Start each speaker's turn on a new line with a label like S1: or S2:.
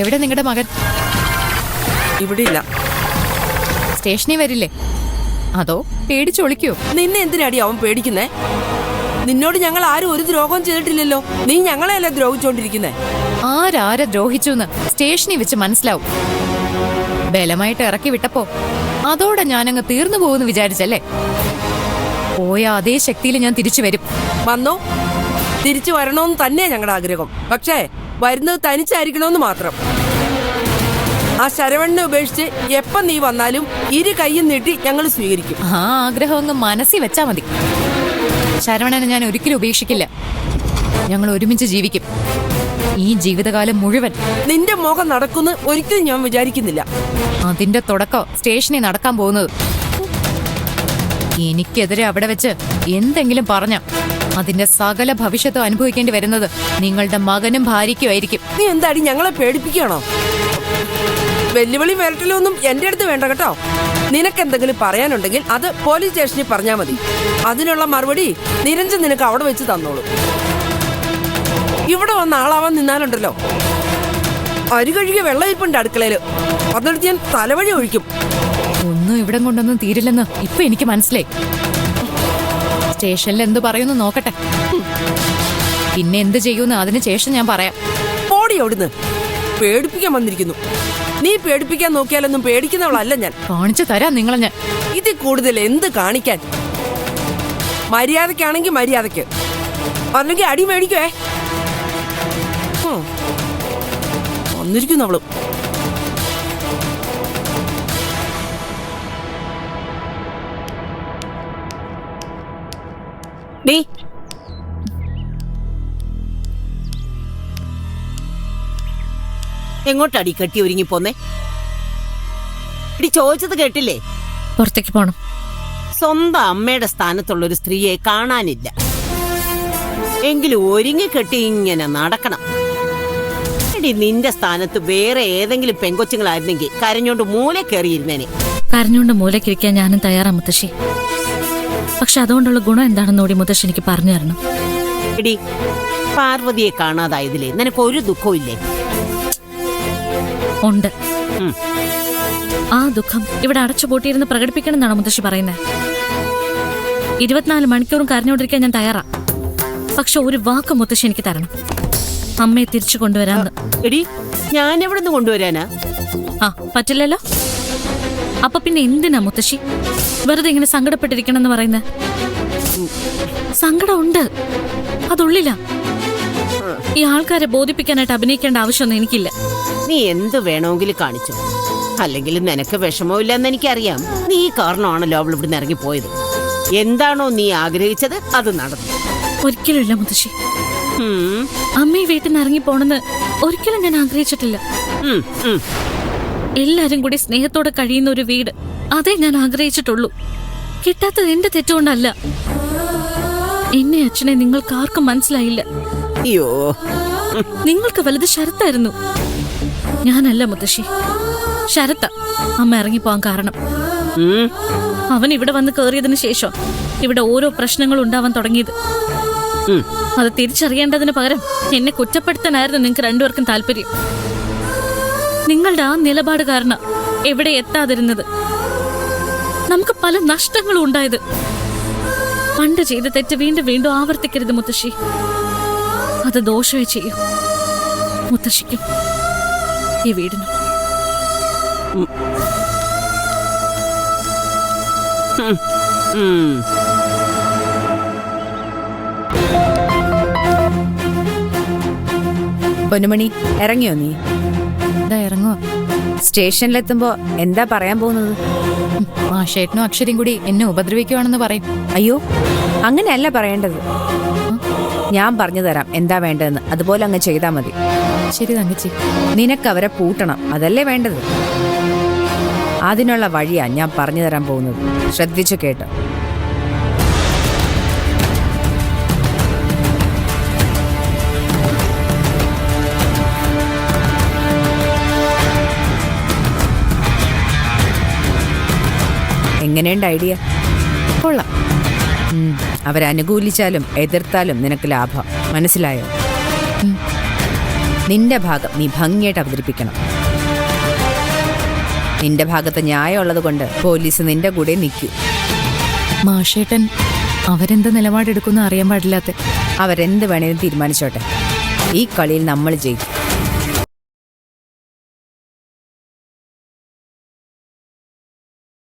S1: എവിടെ നിങ്ങളുടെ മകൻ?
S2: ഇവിടെ ഇല്ല.
S1: സ്റ്റേഷനിൽ വരില്ലേ? അതോ പേടിച്ചൊളിക്കോ?
S2: നിന്നെ എന്തിനാടി അവൻ പേടിക്കുന്നേ? നിന്നോട് ഞങ്ങൾ ആരും ഒരു ദ്രോഹവും ചെയ്തിട്ടില്ലല്ലോ. നീ ഞങ്ങളെയല്ലേ ദ്രോഹിച്ചോണ്ടിരിക്കുന്നേ?
S1: ആരാരെ ദ്രോഹിച്ചു എന്ന് സ്റ്റേഷനിൽ വെച്ച് മനസ്സിലാവും. ബലമായിട്ട് ഇറക്കി വിട്ടപ്പോ അതോടെ ഞാനങ്ങ് തീർന്നു പോകുന്നു വിചാരിച്ചല്ലേ? പോയ അതേ ശക്തിയിൽ ഞാൻ തിരിച്ചു വരും.
S2: വന്നോ? തിരിച്ചു വരണമെന്ന് തന്നെയാ ഞങ്ങളുടെ ആഗ്രഹം. പക്ഷേ വരുന്നത് തനിച്ചായിരിക്കണമെന്ന് മാത്രം. ആ ശരവണ്ണനെ ഉപേക്ഷിച്ച് എപ്പം നീ വന്നാലും ഇരു കൈയും നീട്ടി ഞങ്ങൾ സ്വീകരിക്കും.
S1: ആ ആഗ്രഹം അങ്ങ് മനസ്സിൽ വെച്ചാ മതി. ശരവണനെ ഞാൻ ഒരിക്കലും ഉപേക്ഷിക്കില്ല. ഞങ്ങൾ ഒരുമിച്ച് ജീവിക്കും ഈ ജീവിതകാലം മുഴുവൻ.
S2: നിന്റെ മോഹം നടക്കുന്ന് ഒരിക്കലും ഞാൻ വിചാരിക്കുന്നില്ല.
S1: അതിന്റെ തുടക്കം സ്റ്റേഷനിൽ നടക്കാൻ പോകുന്നത്. എനിക്കെതിരെ അവിടെ വെച്ച് എന്തെങ്കിലും പറഞ്ഞ അതിന്റെ സകല ഭവിഷ്യത്തും അനുഭവിക്കേണ്ടി വരുന്നത് നിങ്ങളുടെ മകനും ഭാര്യയ്ക്കുമായിരിക്കും.
S2: നീ എന്താടി ഞങ്ങളെ പേടിപ്പിക്കുകയാണോ? വെല്ലുവിളി വരട്ടിലൊന്നും എന്റെ അടുത്ത് വേണ്ട കേട്ടോ. നിനക്കെന്തെങ്കിലും പറയാനുണ്ടെങ്കിൽ അത് പോലീസ് സ്റ്റേഷനിൽ പറഞ്ഞാൽ മതി. അതിനുള്ള മറുപടി നിരഞ്ജൻ നിനക്ക് അവിടെ വെച്ച് തന്നോളൂ. ഇവിടെ വന്ന ആളാവാൻ നിന്നാലുണ്ടല്ലോ, അരി കഴുകിയ വെള്ളം ഇരിപ്പുണ്ട് അടുക്കളയില്. അതെടുത്ത് ഞാൻ തലവഴി ഒഴിക്കും.
S1: ഒന്നും ഇവിടെ കൊണ്ടൊന്നും തീരില്ലെന്ന് ഇപ്പൊ എനിക്ക് മനസ്സിലായി. സ്റ്റേഷനിൽ എന്ത് പറയുന്നു നോക്കട്ടെ. പിന്നെ എന്ത് ചെയ്യുമെന്ന് അതിന് ശേഷം ഞാൻ പറയാം.
S2: ഓടി അവിടുന്ന്. പേടിപ്പിക്കാൻ വന്നിരിക്കുന്നു. നീ പേടിപ്പിക്കാൻ നോക്കിയാലൊന്നും പേടിക്കുന്നവളല്ല ഞാൻ.
S1: കാണിച്ചു തരാം നിങ്ങളെ ഞാൻ.
S2: ഇതിൽ കൂടുതൽ എന്ത് കാണിക്കാൻ? മര്യാദക്കാണെങ്കിൽ മര്യാദക്ക്, അല്ലെങ്കിൽ അടി മേടിക്കുവേ. വന്നിരിക്കുന്നു അവള്.
S3: നീ എങ്ങോട്ടടി കെട്ടി ഒരുങ്ങി പോന്നേ? ഇടി ചോദിച്ചത് കേട്ടില്ലേ?
S1: പുറത്തേക്ക് പോണം.
S3: സ്വന്തം അമ്മയുടെ സ്ഥാനത്തുള്ള ഒരു സ്ത്രീയെ കാണാനില്ല. എങ്കിലും ഒരുങ്ങി കെട്ടി ഇങ്ങനെ നടക്കണം. എടി നിന്റെ സ്ഥാനത്ത് വേറെ ഏതെങ്കിലും പെങ്കൊച്ചുങ്ങളായിരുന്നെങ്കിൽ കരഞ്ഞോണ്ട് മൂല കയറിയിരുന്നേനെ.
S4: കരഞ്ഞുകൊണ്ട് മൂലക്കിരിക്കാൻ ഞാനും തയ്യാറാ മുത്തശ്ശി. പക്ഷെ അതുകൊണ്ടുള്ള ഗുണം എന്താണെന്ന് കൂടി മുത്തശ്ശി എനിക്ക് പറഞ്ഞു തരണം.
S3: എടി പാർവതിയെ കാണാതായതിലേ നിനക്ക് ഒരു ദുഃഖവും ഇല്ലേ?
S4: ഉണ്ട്. ആ ദുഃഖം ഇവിടെ അടച്ചുപൂട്ടിയിരുന്ന് പ്രകടിപ്പിക്കണം എന്നാണ് മുത്തശ്ശി പറയുന്നത്. 24 മണിക്കൂറും കരഞ്ഞോണ്ടിരിക്കാൻ ഞാൻ തയ്യാറാ. പക്ഷെ ഒരു വാക്ക് മുത്തശ്ശി എനിക്ക് തരണം, അമ്മയെ തിരിച്ചു കൊണ്ടുവരാന്ന്.
S3: എടി ഞാൻ എവിടെ നിന്ന് കൊണ്ടുവരാനാ?
S4: ആ പറ്റില്ലല്ലോ. അപ്പൊ പിന്നെ എന്തിനാ മുത്തശ്ശി വെറുതെ ഇങ്ങനെ സങ്കടപ്പെട്ടിരിക്കണം എന്ന് പറയുന്നത്? സങ്കടം ഉണ്ട്, അതുള്ളില്ല. ഈ ആൾക്കാരെ ബോധിപ്പിക്കാനായിട്ട് അഭിനയിക്കേണ്ട ആവശ്യമൊന്നും എനിക്കില്ല.
S3: നീ എന്ത് വേണമെങ്കിലും കാണിച്ചു, അല്ലെങ്കിൽ നിനക്ക് വിഷമമില്ലെന്ന് എനിക്കറിയാം. നീ കാരണമാണല്ലോ അവൾ ഇവിടുന്ന് ഇറങ്ങിപ്പോയത്. എന്താണോ നീ ആഗ്രഹിച്ചത് അത് നടന്നു.
S4: ഒരിക്കലും ഇല്ല മുത്തശ്ശി. അമ്മ ഈ വീട്ടിൽ നിന്ന് ഇറങ്ങിപ്പോണെന്ന് ഒരിക്കലും ഞാൻ ആഗ്രഹിച്ചിട്ടില്ല. എല്ലാരും കൂടി സ്നേഹത്തോടെ കഴിയുന്ന ഒരു വീട്, അതേ ഞാൻ ആഗ്രഹിച്ചിട്ടുള്ളൂ. കിട്ടാത്തത് എന്റെ തെറ്റുകൊണ്ടല്ല. എന്നെ അച്ഛനെ നിങ്ങൾക്ക് ആർക്കും മനസ്സിലായില്ല.
S3: അയ്യോ,
S4: നിങ്ങൾക്ക് വലുത് ശരത്തായിരുന്നു, ഞാനല്ല മുത്തശ്ശി. ശരത്ത അമ്മ ഇറങ്ങിപ്പോവാൻ കാരണം. അവൻ ഇവിടെ വന്ന് കേറിയതിനു ശേഷം ഇവിടെ ഓരോ പ്രശ്നങ്ങളും ഉണ്ടാവാൻ തുടങ്ങിയത്. അത് തിരിച്ചറിയേണ്ടതിന് പകരം എന്നെ കുറ്റപ്പെടുത്താനായിരുന്നു നിങ്ങൾക്ക് രണ്ടുപേർക്കും താല്പര്യം. നിങ്ങളുടെ ആ നിലപാട് കാരണം എവിടെ എത്താതിരുന്നത്. നമുക്ക് പല നഷ്ടങ്ങളും ഉണ്ടായത്. പണ്ട് ചെയ്ത തെറ്റ് വീണ്ടും വീണ്ടും ആവർത്തിക്കരുത് മുത്തശ്ശി. അത് ദോഷമേ ചെയ്യൂ മുത്തശ്ശിക്കും ഈ വീടിനും.
S5: പൊന്നുമണി, ഇറങ്ങിയോ നീ?
S1: ഇതാ ഇറങ്ങുക.
S5: സ്റ്റേഷനിലെത്തുമ്പോ എന്താ പറയാൻ പോകുന്നത്?
S1: മാഷേട്ടനും അക്ഷരയും കൂടി എന്നെ ഉപദ്രവിക്കുവാണെന്ന് പറയും.
S5: അയ്യോ, അങ്ങനെയല്ല പറയേണ്ടത്. ഞാൻ പറഞ്ഞു തരാം എന്താ വേണ്ടതെന്ന്. അതുപോലെ അങ്ങ് ചെയ്താൽ മതി.
S1: ശരി തങ്കച്ചി.
S5: നിനക്ക് അവരെ പൂട്ടണം, അതല്ലേ വേണ്ടത്? അതിനുള്ള വഴിയാ ഞാൻ പറഞ്ഞു തരാൻ പോകുന്നത്. ശ്രദ്ധിച്ചു കേട്ടോ. എങ്ങനെയുണ്ട് ഐഡിയ?
S1: കൊള്ളാം.
S5: അവരനുകൂലിച്ചാലും എതിർത്താലും നിനക്ക് ലാഭം. മനസ്സിലായോ? നിന്റെ ഭാഗം നീ ഭംഗിയായിട്ട് അവതരിപ്പിക്കണം. നിന്റെ ഭാഗത്ത് ന്യായമുള്ളത് കൊണ്ട് പോലീസ് നിന്റെ കൂടെ നിൽക്കൂ.
S1: മാഷേട്ടൻ അവരെന്ത് നിലപാടെടുക്കുന്ന അറിയാൻ പാടില്ലാത്ത.
S5: അവരെന്ത് വേണേലും തീരുമാനിച്ചോട്ടെ, ഈ കളിയിൽ നമ്മൾ ജയിക്കും.